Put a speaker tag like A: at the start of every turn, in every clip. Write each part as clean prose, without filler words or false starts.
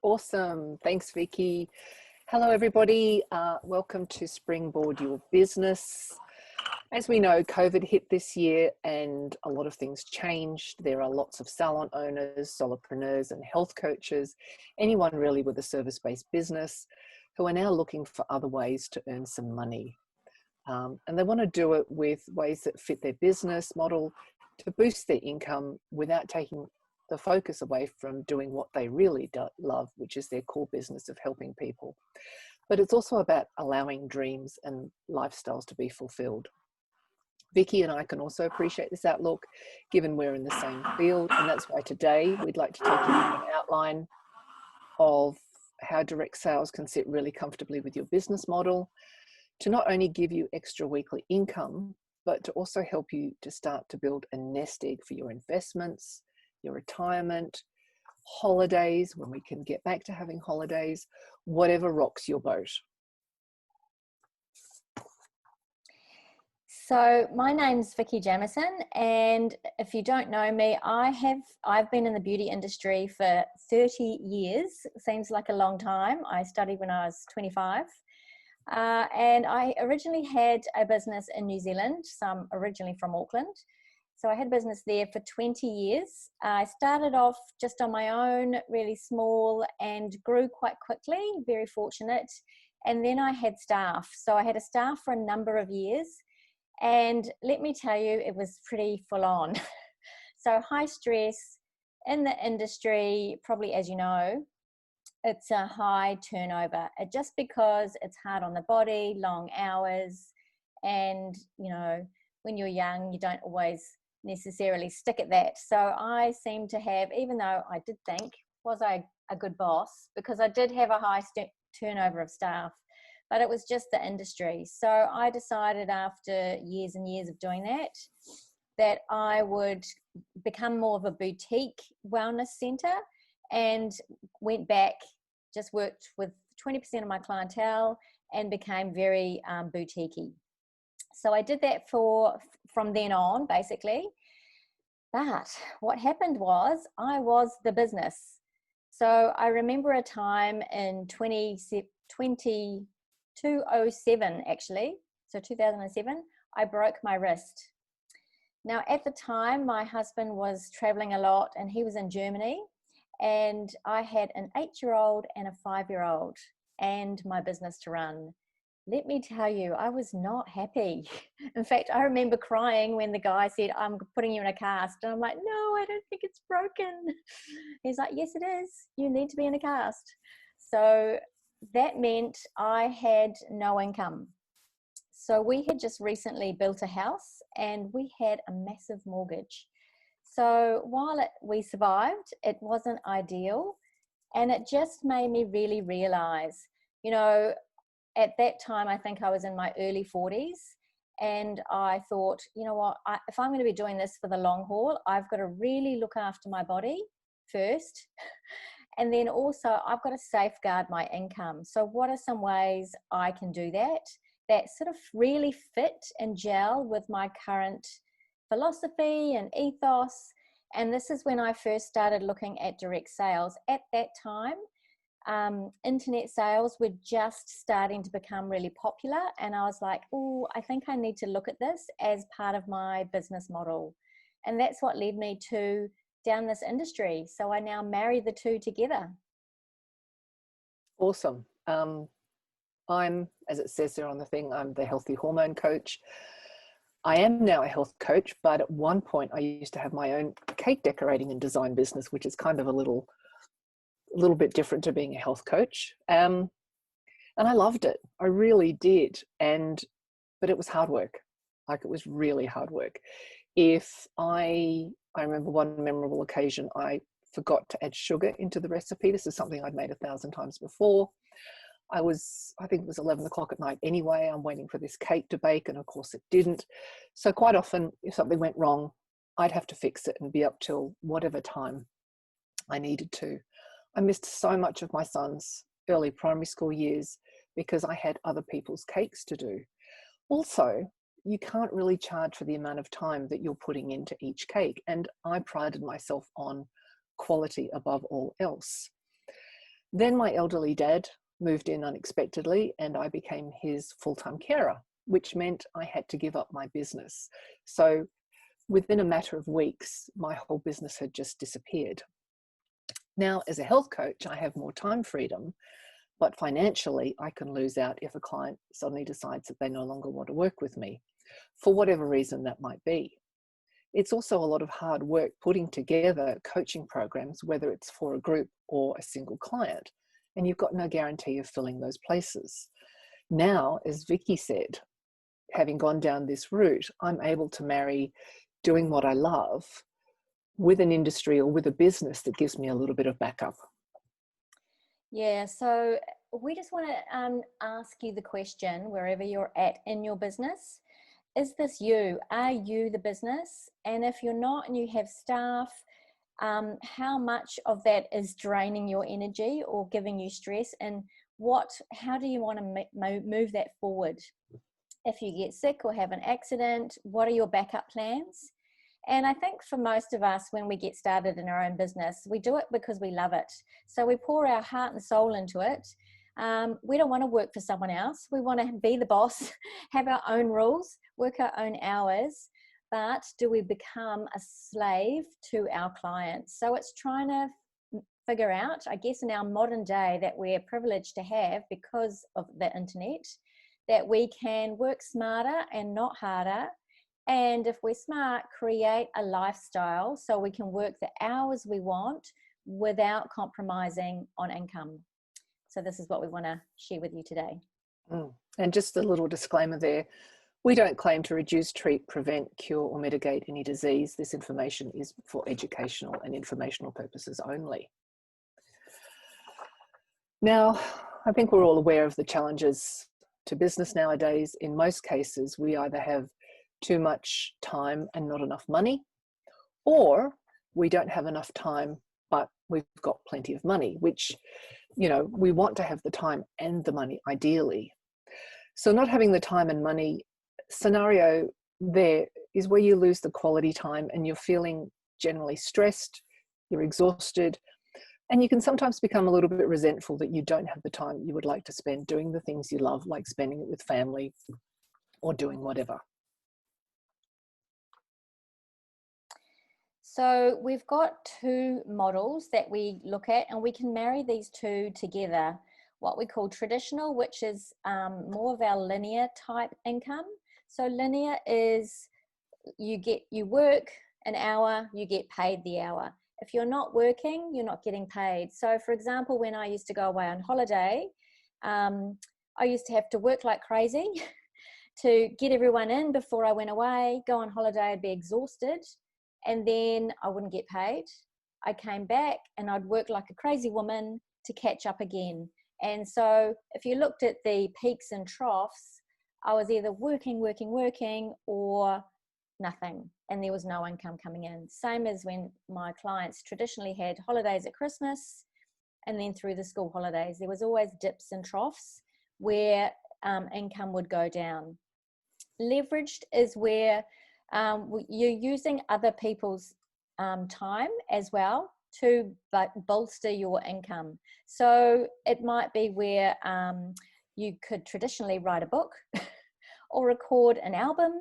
A: Awesome. Thanks, Vicky. Hello, everybody. Welcome to Springboard Your Business. As we know, COVID hit this year and a lot of things changed. There are lots of salon owners, solopreneurs and health coaches, anyone really with a service-based business who are now looking for other ways to earn some money. And they want to do it with ways that fit their business model to boost their income without taking the focus away from doing what they really love, which is their core business of helping people. But it's also about allowing dreams and lifestyles to be fulfilled. Vicky and I can also appreciate this outlook, given we're in the same field, and that's why today we'd like to take you through an outline of how direct sales can sit really comfortably with your business model, to not only give you extra weekly income, but to also help you to start to build a nest egg for your investments, your retirement, holidays, when we can get back to having holidays, whatever rocks your boat.
B: So my name's Vicky Jamison, and if you don't know me, I've been in the beauty industry for 30 years. Seems like a long time. I studied when I was 25. And I originally had a business in New Zealand, so I'm originally from Auckland. So I had a business there for 20 years. I started off just on my own, really small, and grew quite quickly, very fortunate. And then I had staff. So I had a staff for a number of years. And let me tell you, it was pretty full on. So high stress in the industry, probably as you know, it's a high turnover. Just because it's hard on the body, long hours, and when you're young, you don't always necessarily stick at that. So I seem to have, even though I did think, was I a good boss? Because I did have a high turnover of staff, but it was just the industry. So I decided after years and years of doing that I would become more of a boutique wellness center, and went back, just worked with 20% of my clientele and became very boutique-y. So I did that from then on, basically. But what happened was I was the business. So I remember a time in 2007, actually, so 2007, I broke my wrist. Now, at the time, my husband was traveling a lot and he was in Germany, and I had an 8-year-old and a 5-year-old and my business to run. Let me tell you, I was not happy. In fact, I remember crying when the guy said, "I'm putting you in a cast." And I'm like, "No, I don't think it's broken." He's like, "Yes, it is. You need to be in a cast." So that meant I had no income. So we had just recently built a house and we had a massive mortgage. So while we survived, it wasn't ideal. And it just made me really realize, at that time, I think I was in my early 40s. And I thought, you know what, if I'm going to be doing this for the long haul, I've got to really look after my body first. And then also I've got to safeguard my income. So what are some ways I can do that sort of really fit and gel with my current philosophy and ethos? And this is when I first started looking at direct sales. At that time, internet sales were just starting to become really popular. And I was like, oh, I think I need to look at this as part of my business model. And that's what led me down this industry. So I now marry the two together.
A: Awesome. I'm, as it says there on the thing, I'm the healthy hormone coach. I am now a health coach, but at one point I used to have my own cake decorating and design business, which is kind of a little bit different to being a health coach. And I loved it. I really did. But it was hard work. Like, it was really hard work. I remember one memorable occasion, I forgot to add sugar into the recipe. This is something I'd made 1,000 times before. I think it was 11 o'clock at night anyway. I'm waiting for this cake to bake, and of course it didn't. So quite often, if something went wrong, I'd have to fix it and be up till whatever time I needed to. I missed so much of my son's early primary school years because I had other people's cakes to do. Also, you can't really charge for the amount of time that you're putting into each cake. And I prided myself on quality above all else. Then my elderly dad moved in unexpectedly and I became his full-time carer, which meant I had to give up my business. So within a matter of weeks, my whole business had just disappeared. Now, as a health coach, I have more time freedom, but financially, I can lose out if a client suddenly decides that they no longer want to work with me, for whatever reason that might be. It's also a lot of hard work putting together coaching programs, whether it's for a group or a single client, and you've got no guarantee of filling those places. Now, as Vicky said, having gone down this route, I'm able to marry doing what I love with an industry or with a business that gives me a little bit of backup.
B: Yeah, so we just want to ask you the question, wherever you're at in your business, is this you? Are you the business? And if you're not and you have staff, how much of that is draining your energy or giving you stress? And how do you want to move that forward? If you get sick or have an accident, what are your backup plans? And I think for most of us, when we get started in our own business, we do it because we love it. So we pour our heart and soul into it. We don't want to work for someone else. We want to be the boss, have our own rules, work our own hours. But do we become a slave to our clients? So it's trying to figure out, I guess, in our modern day that we're privileged to have because of the internet, that we can work smarter and not harder. And if we're smart, create a lifestyle so we can work the hours we want without compromising on income. So this is what we want to share with you today.
A: And just a little disclaimer there. We don't claim to reduce, treat, prevent, cure, or mitigate any disease. This information is for educational and informational purposes only. Now, I think we're all aware of the challenges to business nowadays. In most cases, we either have too much time and not enough money, or we don't have enough time, but we've got plenty of money, which, we want to have the time and the money ideally. So not having the time and money scenario there is where you lose the quality time and you're feeling generally stressed, you're exhausted, and you can sometimes become a little bit resentful that you don't have the time you would like to spend doing the things you love, like spending it with family or doing whatever.
B: So we've got two models that we look at, and we can marry these two together. What we call traditional, which is more of our linear type income. So linear is you work an hour, you get paid the hour. If you're not working, you're not getting paid. So for example, when I used to go away on holiday, I used to have to work like crazy to get everyone in before I went away. Go on holiday, I'd be exhausted, and then I wouldn't get paid. I came back and I'd work like a crazy woman to catch up again. And so if you looked at the peaks and troughs, I was either working or nothing, and there was no income coming in. Same as when my clients traditionally had holidays at Christmas and then through the school holidays, there was always dips and troughs where income would go down. Leveraged is where you're using other people's time as well to bolster your income. So it might be where you could traditionally write a book or record an album.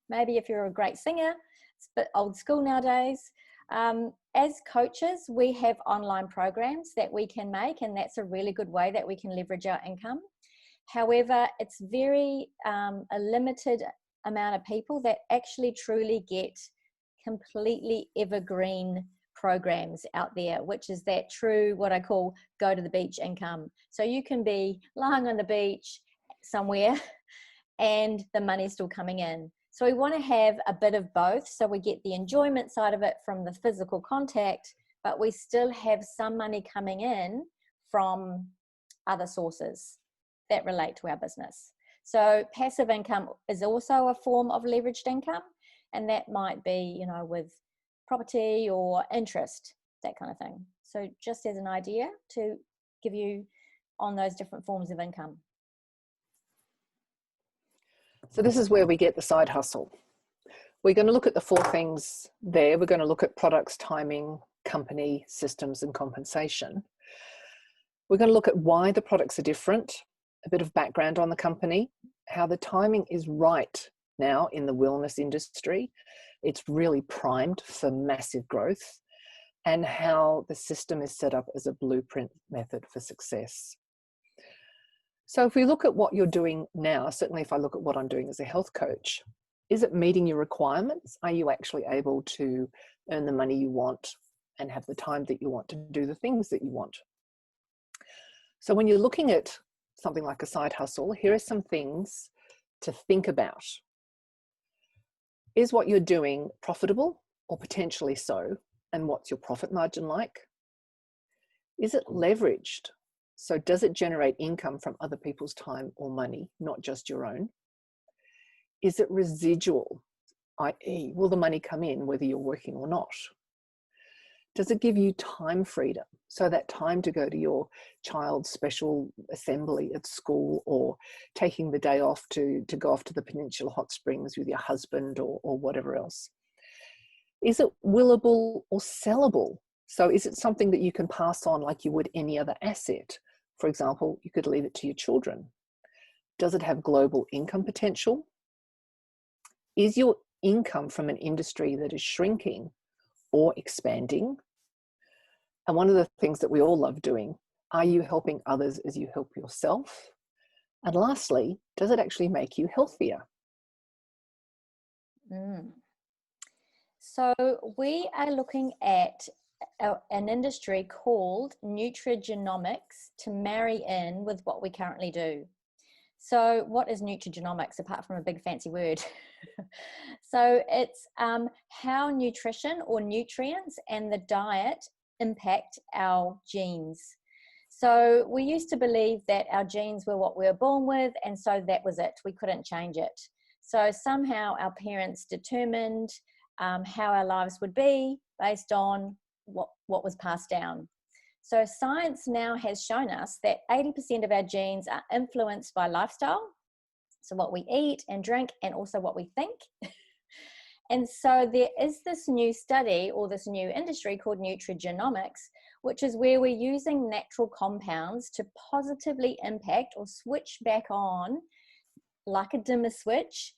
B: Maybe if you're a great singer, it's a bit old school nowadays. As coaches, we have online programs that we can make, and that's a really good way that we can leverage our income. However, it's very a limited amount of people that actually truly get completely evergreen programs out there, which is that true, what I call go to the beach income. So you can be lying on the beach somewhere and the money's still coming in. So we want to have a bit of both, so we get the enjoyment side of it from the physical contact, but we still have some money coming in from other sources that relate to our business. So passive income is also a form of leveraged income, and that might be, with property or interest, that kind of thing. So just as an idea to give you on those different forms of income.
A: So this is where we get the side hustle. We're going to look at the 4 things there. We're going to look at products, timing, company, systems, and compensation. We're going to look at why the products are different, a bit of background on the company, how the timing is right now in the wellness industry. It's really primed for massive growth, and how the system is set up as a blueprint method for success. So if we look at what you're doing now, certainly if I look at what I'm doing as a health coach, is it meeting your requirements? Are you actually able to earn the money you want and have the time that you want to do the things that you want? So when you're looking at something like a side hustle, here are some things to think about. Is what you're doing profitable or potentially so? And what's your profit margin like? Is it leveraged? So does it generate income from other people's time or money, not just your own? Is it residual, i.e., will the money come in whether you're working or not? Does it give you time freedom? So that time to go to your child's special assembly at school, or taking the day off to go off to the Peninsula Hot Springs with your husband, or whatever else. Is it willable or sellable? So is it something that you can pass on like you would any other asset? For example, you could leave it to your children. Does it have global income potential? Is your income from an industry that is shrinking or expanding? And one of the things that we all love doing, are you helping others as you help yourself? And lastly, does it actually make you healthier?
B: So we are looking at an industry called Nutrigenomics to marry in with what we currently do. So what is nutrigenomics apart from a big fancy word? So it's how nutrition or nutrients and the diet impact our genes. So we used to believe that our genes were what we were born with, and so that was it. We couldn't change it. So somehow our parents determined how our lives would be based on what was passed down. So science now has shown us that 80% of our genes are influenced by lifestyle, so what we eat and drink, and also what we think. And so there is this new study, or this new industry called nutrigenomics, which is where we're using natural compounds to positively impact or switch back on, like a dimmer switch,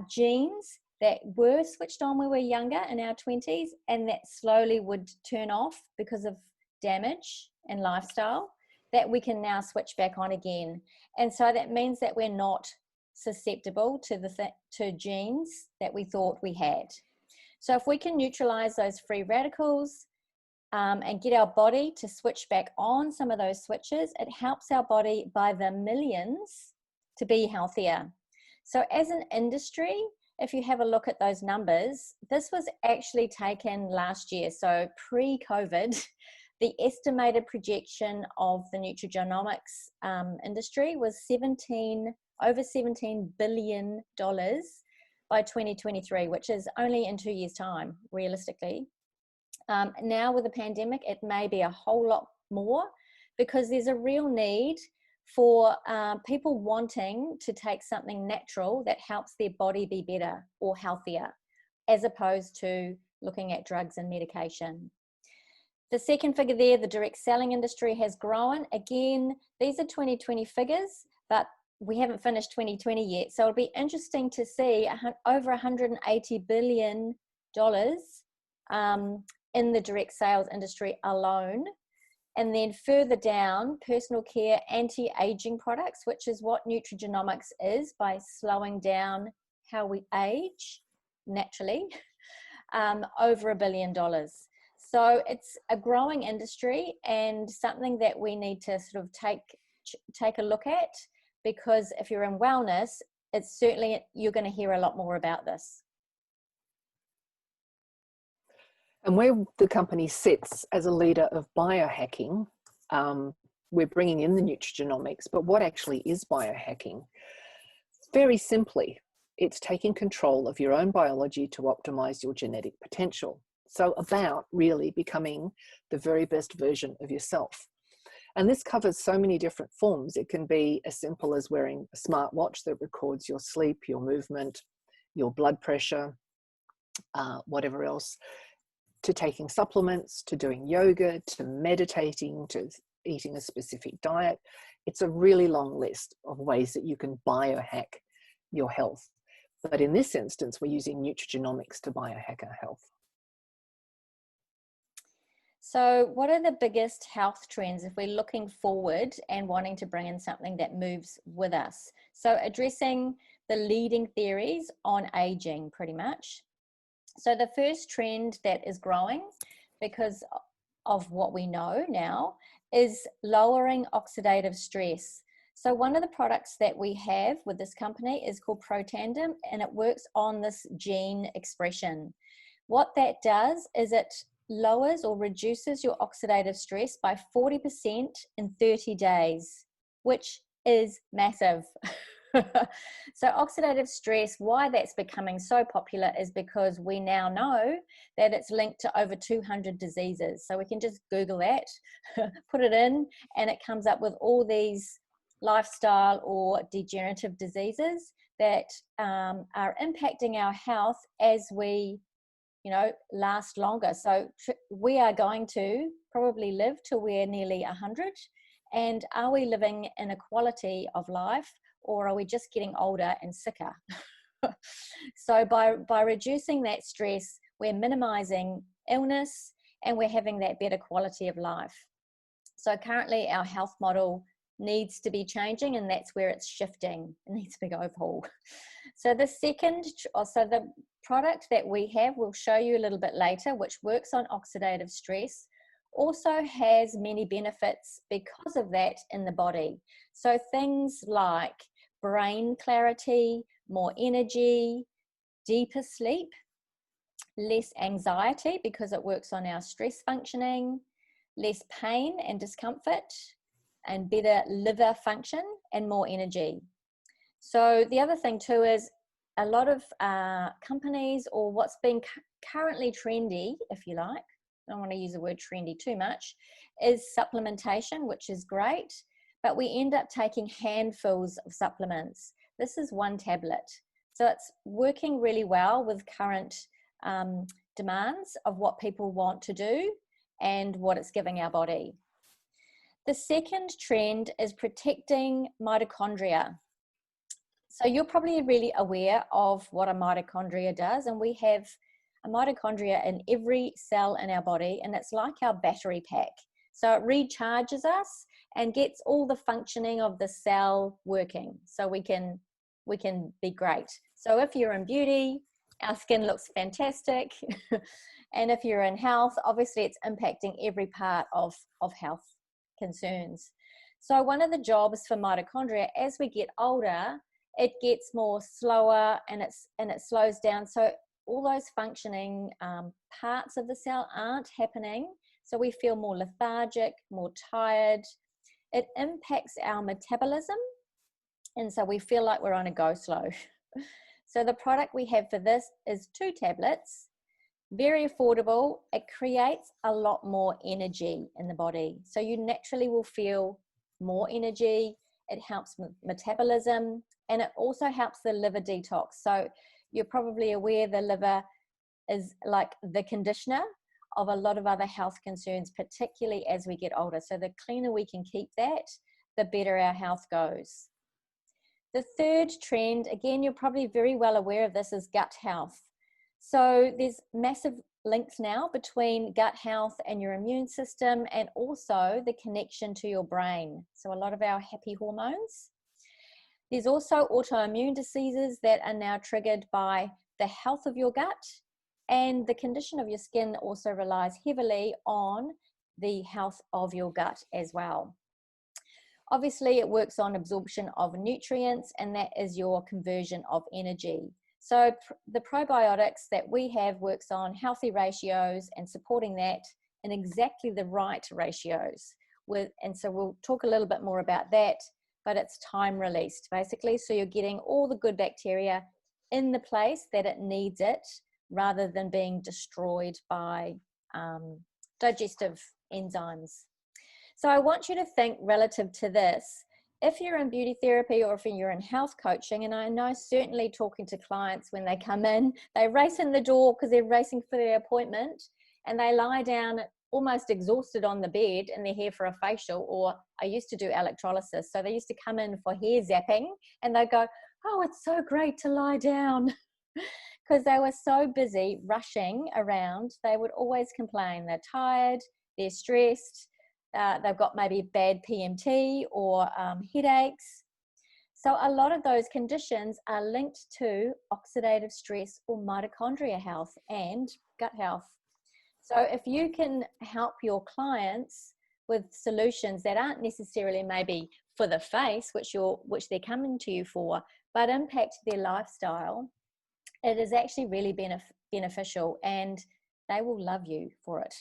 B: genes that were switched on when we were younger in our 20s, and that slowly would turn off because of damage and lifestyle, that we can now switch back on again. And so that means that we're not susceptible to genes that we thought we had. So if we can neutralize those free radicals and get our body to switch back on some of those switches, it helps our body by the millions to be healthier. So as an industry, if you have a look at those numbers, this was actually taken last year, so pre-COVID. The estimated projection of the nutrigenomics industry was over $17 billion by 2023, which is only in 2 years' time, realistically. Now with the pandemic, it may be a whole lot more, because there's a real need for people wanting to take something natural that helps their body be better or healthier, as opposed to looking at drugs and medication. The second figure there, the direct selling industry has grown. Again, these are 2020 figures, but we haven't finished 2020 yet. So it'll be interesting to see over $180 billion in the direct sales industry alone. And then further down, personal care, anti-aging products, which is what nutrigenomics is, by slowing down how we age naturally, over $1 billion. So it's a growing industry, and something that we need to sort of take a look at, because if you're in wellness, it's certainly, you're going to hear a lot more about this.
A: And where the company sits as a leader of biohacking, we're bringing in the nutrigenomics, but what actually is biohacking? Very simply, it's taking control of your own biology to optimize your genetic potential. So about really becoming the very best version of yourself. And this covers so many different forms. It can be as simple as wearing a smartwatch that records your sleep, your movement, your blood pressure, whatever else, to taking supplements, to doing yoga, to meditating, to eating a specific diet. It's a really long list of ways that you can biohack your health. But in this instance, we're using nutrigenomics to biohack our health.
B: So what are the biggest health trends if we're looking forward and wanting to bring in something that moves with us? So addressing the leading theories on aging, pretty much. So the first trend that is growing because of what we know now is lowering oxidative stress. So one of the products that we have with this company is called Protandim, and it works on this gene expression. What that does is it lowers or reduces your oxidative stress by 40% in 30 days, which is massive. So oxidative stress, why that's becoming so popular is because we now know that it's linked to over 200 diseases. So we can just Google that, put it in, and it comes up with all these lifestyle or degenerative diseases that are impacting our health as we last longer. So we are going to probably live till we're nearly 100. And are we living in a quality of life, or are we just getting older and sicker? So by reducing that stress, we're minimizing illness and we're having that better quality of life. So currently our health model needs to be changing, and that's where it's shifting. It needs a big overhaul. So the product that we have, we'll show you a little bit later, which works on oxidative stress, also has many benefits because of that in the body. So things like brain clarity, more energy, deeper sleep, less anxiety because it works on our stress functioning, less pain and discomfort, and better liver function and more energy. So the other thing too is a lot of companies, or what's been currently trendy, if you like, I don't want to use the word trendy too much, is supplementation, which is great, but we end up taking handfuls of supplements. This is one tablet. So it's working really well with current demands of what people want to do and what it's giving our body. The second trend is protecting mitochondria. So you're probably really aware of what a mitochondria does, and we have a mitochondria in every cell in our body, and it's like our battery pack. So it recharges us and gets all the functioning of the cell working, so we can be great. So if you're in beauty, our skin looks fantastic. And if you're in health, obviously it's impacting every part of health concerns. So one of the jobs for mitochondria, as we get older, it gets more slower and it slows down. So all those functioning parts of the cell aren't happening. So we feel more lethargic, more tired. It impacts our metabolism. And so we feel like we're on a go slow. So the product we have for this is 2 tablets, very affordable. It creates a lot more energy in the body. So you naturally will feel more energy. It helps with metabolism, and it also helps the liver detox. So you're probably aware the liver is like the conditioner of a lot of other health concerns, particularly as we get older. So the cleaner we can keep that, the better our health goes. The third trend, again, you're probably very well aware of this, is gut health. So there's massive links now between gut health and your immune system, and also the connection to your brain. So a lot of our happy hormones. There's also autoimmune diseases that are now triggered by the health of your gut, and the condition of your skin also relies heavily on the health of your gut as well. Obviously, it works on absorption of nutrients, and that is your conversion of energy. So the probiotics that we have works on healthy ratios and supporting that in exactly the right ratios. And so we'll talk a little bit more about that, but it's time released basically. So you're getting all the good bacteria in the place that it needs it, rather than being destroyed by digestive enzymes. So I want you to think relative to this. If you're in beauty therapy or if you're in health coaching, and I know certainly talking to clients when they come in, they race in the door because they're racing for their appointment, and they lie down almost exhausted on the bed and they're here for a facial, or I used to do electrolysis. So they used to come in for hair zapping and they'd go, oh, it's so great to lie down. Because they were so busy rushing around. They would always complain. They're tired, they're stressed, they've got maybe bad PMT or headaches. So a lot of those conditions are linked to oxidative stress or mitochondria health and gut health. So if you can help your clients with solutions that aren't necessarily maybe for the face, which they're coming to you for, but impact their lifestyle, it is actually really beneficial, and they will love you for it.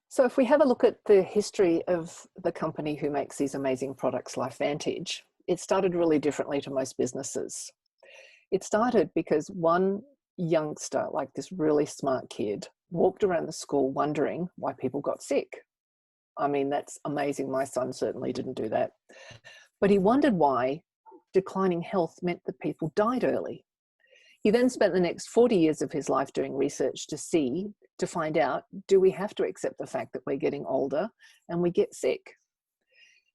A: So if we have a look at the history of the company who makes these amazing products, Lifevantage, it started really differently to most businesses. It started because one youngster, like this really smart kid, walked around the school wondering why people got sick. I mean, that's amazing. My son certainly didn't do that. But he wondered why declining health meant that people died early. He then spent the next 40 years of his life doing research to find out, do we have to accept the fact that we're getting older and we get sick?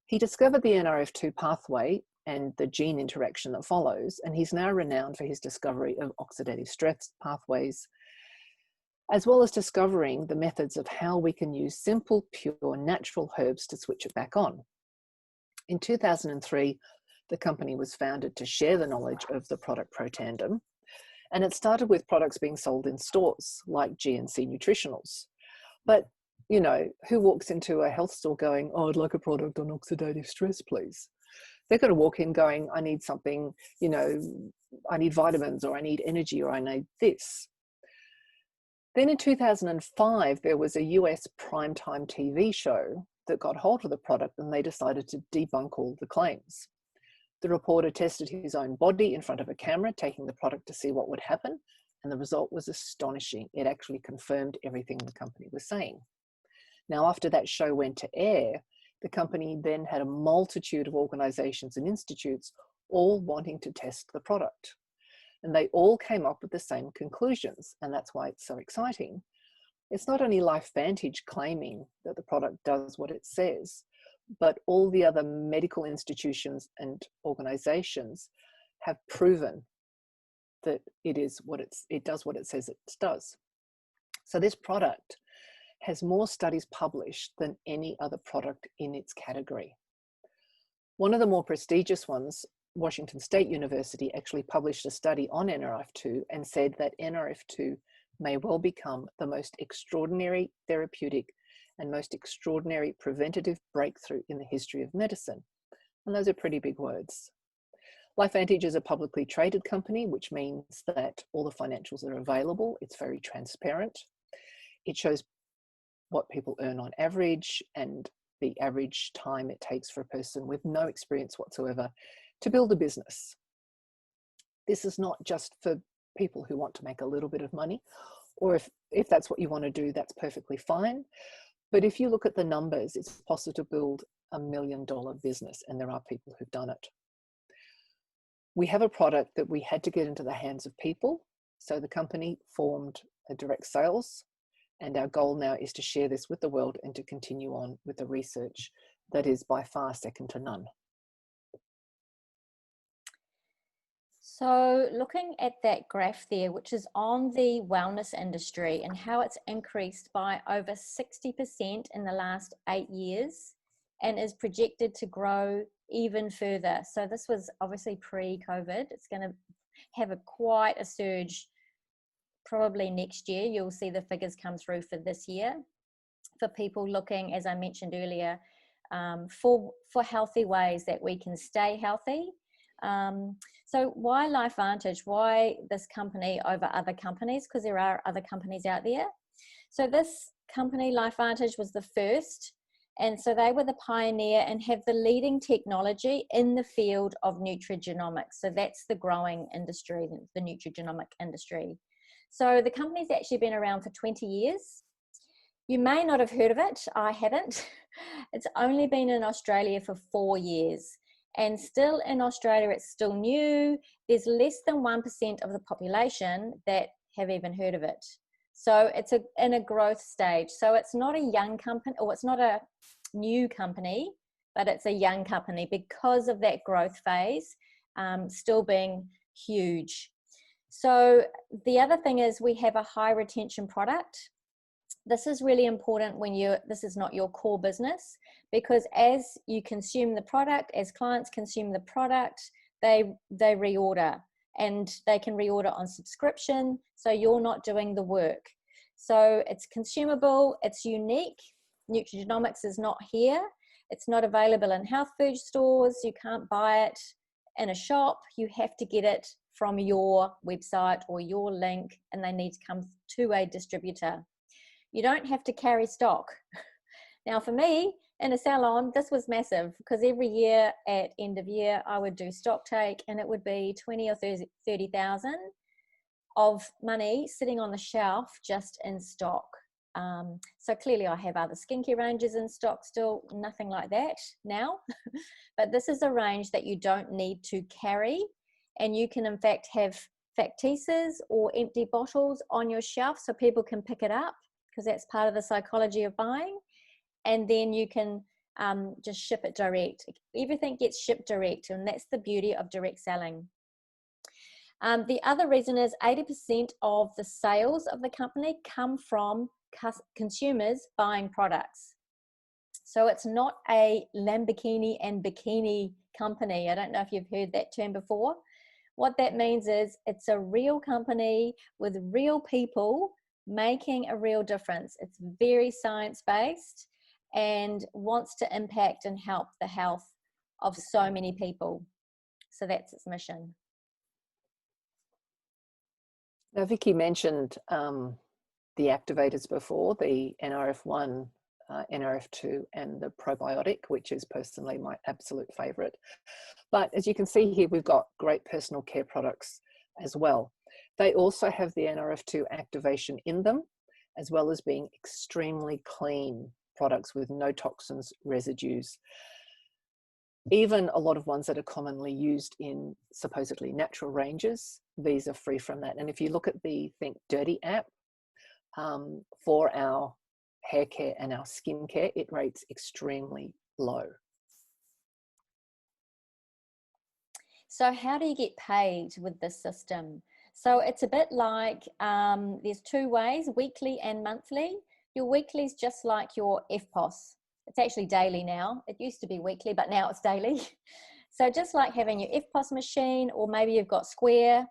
A: He discovered the NRF2 pathway and the gene interaction that follows, and he's now renowned for his discovery of oxidative stress pathways, as well as discovering the methods of how we can use simple, pure, natural herbs to switch it back on. In 2003, the company was founded to share the knowledge of the product Protandim, and it started with products being sold in stores like GNC Nutritionals. But, you know, who walks into a health store going, oh, I'd like a product on oxidative stress, please? They're going to walk in going, I need something, you know, I need vitamins, or I need energy, or I need this. Then in 2005, there was a US primetime TV show that got hold of the product, and they decided to debunk all the claims. The reporter tested his own body in front of a camera, taking the product to see what would happen, and the result was astonishing. It actually confirmed everything the company was saying. Now, after that show went to air, the company then had a multitude of organizations and institutes all wanting to test the product. And they all came up with the same conclusions, and that's why it's so exciting. It's not only Lifevantage claiming that the product does what it says, but all the other medical institutions and organizations have proven that it does what it says it does. So this product has more studies published than any other product in its category. One of the more prestigious ones, Washington State University, actually published a study on NRF2 and said that NRF2 may well become the most extraordinary therapeutic and most extraordinary preventative breakthrough in the history of medicine. And those are pretty big words. Lifevantage is a publicly traded company, which means that all the financials are available. It's very transparent. It shows what people earn on average and the average time it takes for a person with no experience whatsoever to build a business. This is not just for people who want to make a little bit of money, or if that's what you want to do, that's perfectly fine. But if you look at the numbers, it's possible to build $1 million business, and there are people who've done it. We have a product that we had to get into the hands of people. So the company formed a direct sales, and our goal now is to share this with the world and to continue on with the research that is by far second to none.
B: So looking at that graph there, which is on the wellness industry and how it's increased by over 60% in the last 8 years and is projected to grow even further. So this was obviously pre-COVID. It's going to have quite a surge probably next year. You'll see the figures come through for this year for people looking, as I mentioned earlier, for healthy ways that we can stay healthy. So why Lifevantage? Why this company over other companies? Because there are other companies out there. So this company, Lifevantage, was the first. And so they were the pioneer and have the leading technology in the field of nutrigenomics. So that's the growing industry, the nutrigenomic industry. So the company's actually been around for 20 years. You may not have heard of it. I haven't. It's only been in Australia for 4 years. And still in Australia, it's still new. There's less than 1% of the population that have even heard of it. So it's in a growth stage. So it's not a young company, or it's not a new company, but it's a young company because of that growth phase still being huge. So the other thing is we have a high retention product. This is really important when this is not your core business, because as you consume the product, as clients consume the product, they reorder, and they can reorder on subscription. So you're not doing the work. So it's consumable, it's unique. Nutrigenomics is not here. It's not available in health food stores. You can't buy it in a shop. You have to get it from your website or your link, and they need to come to a distributor. You don't have to carry stock. Now for me, in a salon, this was massive, because every year at end of year, I would do stock take, and it would be 20 or 30,000 of money sitting on the shelf just in stock. So clearly I have other skincare ranges in stock still, nothing like that now. But this is a range that you don't need to carry, and you can in fact have factices or empty bottles on your shelf so people can pick it up, because that's part of the psychology of buying. And then you can just ship it direct. Everything gets shipped direct, and that's the beauty of direct selling. The other reason is 80% of the sales of the company come from consumers buying products. So it's not a Lamborghini and bikini company. I don't know if you've heard that term before. What that means is it's a real company with real people making a real difference. It's very science-based and wants to impact and help the health of so many people. So that's its mission.
A: Now, Vicky mentioned the activators before, the NRF1, NRF2, and the probiotic, which is personally my absolute favorite. But as you can see here, we've got great personal care products as well. They also have the NRF2 activation in them, as well as being extremely clean products with no toxins, residues. Even a lot of ones that are commonly used in supposedly natural ranges, these are free from that. And if you look at the Think Dirty app for our hair care and our skin care, it rates extremely low.
B: So how do you get paid with this system? So it's a bit like, there's two ways, weekly and monthly. Your weekly is just like your FPOS. It's actually daily now. It used to be weekly, but now it's daily. So just like having your FPOS machine, or maybe you've got Square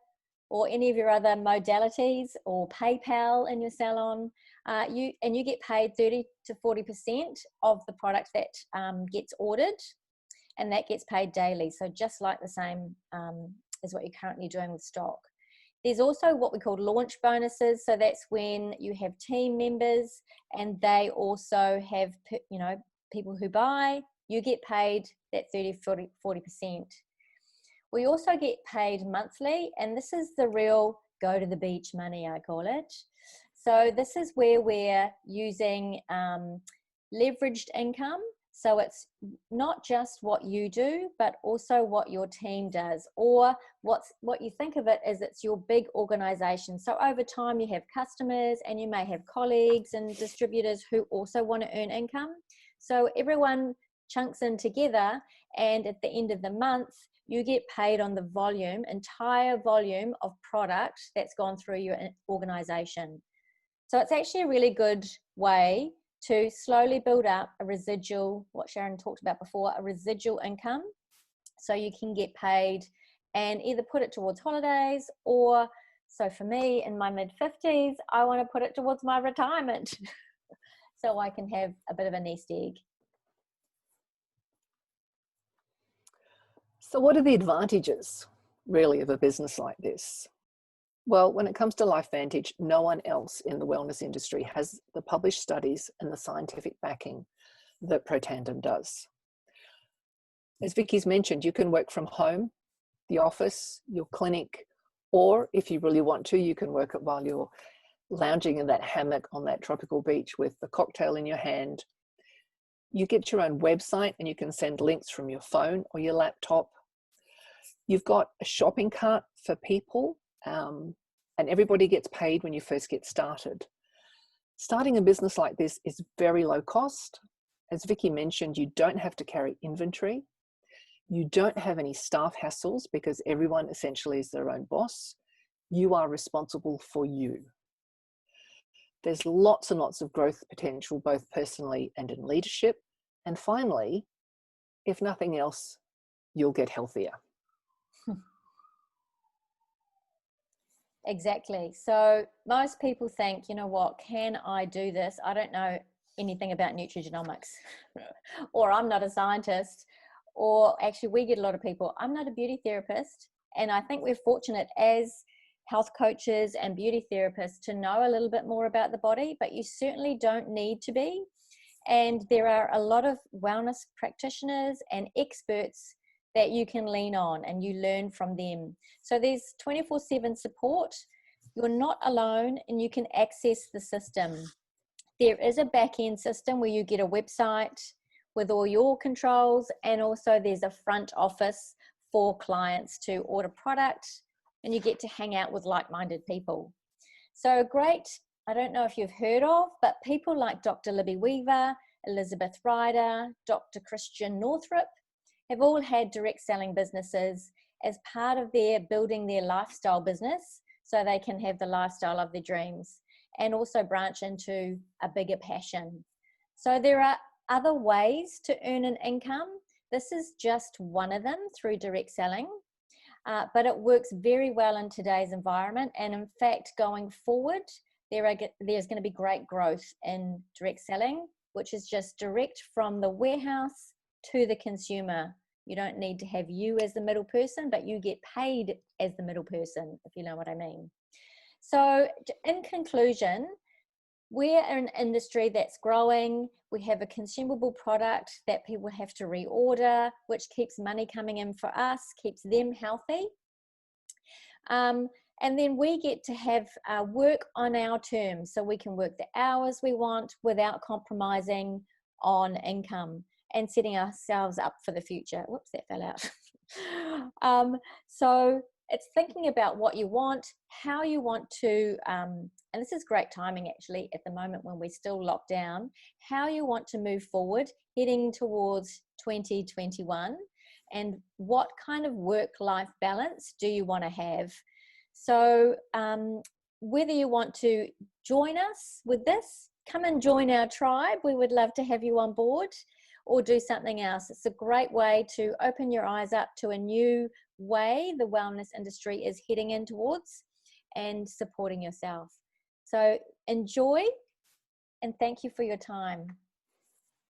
B: or any of your other modalities, or PayPal in your salon, you get paid 30 to 40% of the product that gets ordered, and that gets paid daily. So just like the same as what you're currently doing with stock. There's also what we call launch bonuses. So that's when you have team members and they also have, you know, people who buy, you get paid that 30, 40%. We also get paid monthly, and this is the real go to the beach money, I call it. So this is where we're using leveraged income. So it's not just what you do, but also what your team does, or what you think of it as it's your big organization. So over time you have customers, and you may have colleagues and distributors who also want to earn income. So everyone chunks in together, and at the end of the month, you get paid on the volume, entire volume of product that's gone through your organization. So it's actually a really good way to slowly build up a residual, what Sharon talked about before, a residual income. So you can get paid and either put it towards holidays, or, so for me in my mid-50s, I want to put it towards my retirement so I can have a bit of a nest egg.
A: So what are the advantages really of a business like this? Well, when it comes to Lifevantage, no one else in the wellness industry has the published studies and the scientific backing that Protandim does. As Vicky's mentioned, you can work from home, the office, your clinic, or if you really want to, you can work it while you're lounging in that hammock on that tropical beach with the cocktail in your hand. You get your own website, and you can send links from your phone or your laptop. You've got a shopping cart for people. and everybody gets paid when you first get started. Starting a business like this is very low cost. As Vicky mentioned, you don't have to carry inventory. You don't have any staff hassles because everyone essentially is their own boss. You are responsible for you. There's lots and lots of growth potential, both personally and in leadership. And finally, if nothing else, you'll get healthier.
B: Exactly. So most people think, you know what, can I do this? I don't know anything about nutrigenomics, or I'm not a scientist, or actually we get a lot of people, I'm not a beauty therapist. And I think we're fortunate as health coaches and beauty therapists to know a little bit more about the body, but you certainly don't need to be. And there are a lot of wellness practitioners and experts that you can lean on and you learn from them. So there's 24/7 support. You're not alone and you can access the system. There is a back-end system where you get a website with all your controls, and also there's a front office for clients to order product, and you get to hang out with like-minded people. So great, I don't know if you've heard of, but people like Dr. Libby Weaver, Elizabeth Ryder, Dr. Christian Northrup have all had direct selling businesses as part of their building their lifestyle business so they can have the lifestyle of their dreams and also branch into a bigger passion. So there are other ways to earn an income. This is just one of them through direct selling, but it works very well in today's environment. And in fact, going forward, there's going to be great growth in direct selling, which is just direct from the warehouse to the consumer. You don't need to have you as the middle person, but you get paid as the middle person, if you know what I mean. So in conclusion, we're an industry that's growing. We have a consumable product that people have to reorder, which keeps money coming in for us, keeps them healthy. And then we get to have work on our terms, so we can work the hours we want without compromising on income and setting ourselves up for the future. Whoops, that fell out. So it's thinking about what you want, how you want to, and this is great timing actually at the moment when we're still locked down, how you want to move forward heading towards 2021, and what kind of work-life balance do you want to have. So whether you want to join us with this, come and join our tribe. We would love to have you on board, or do something else. It's a great way to open your eyes up to a new way the wellness industry is heading in towards and supporting yourself. So enjoy, and thank you for your time.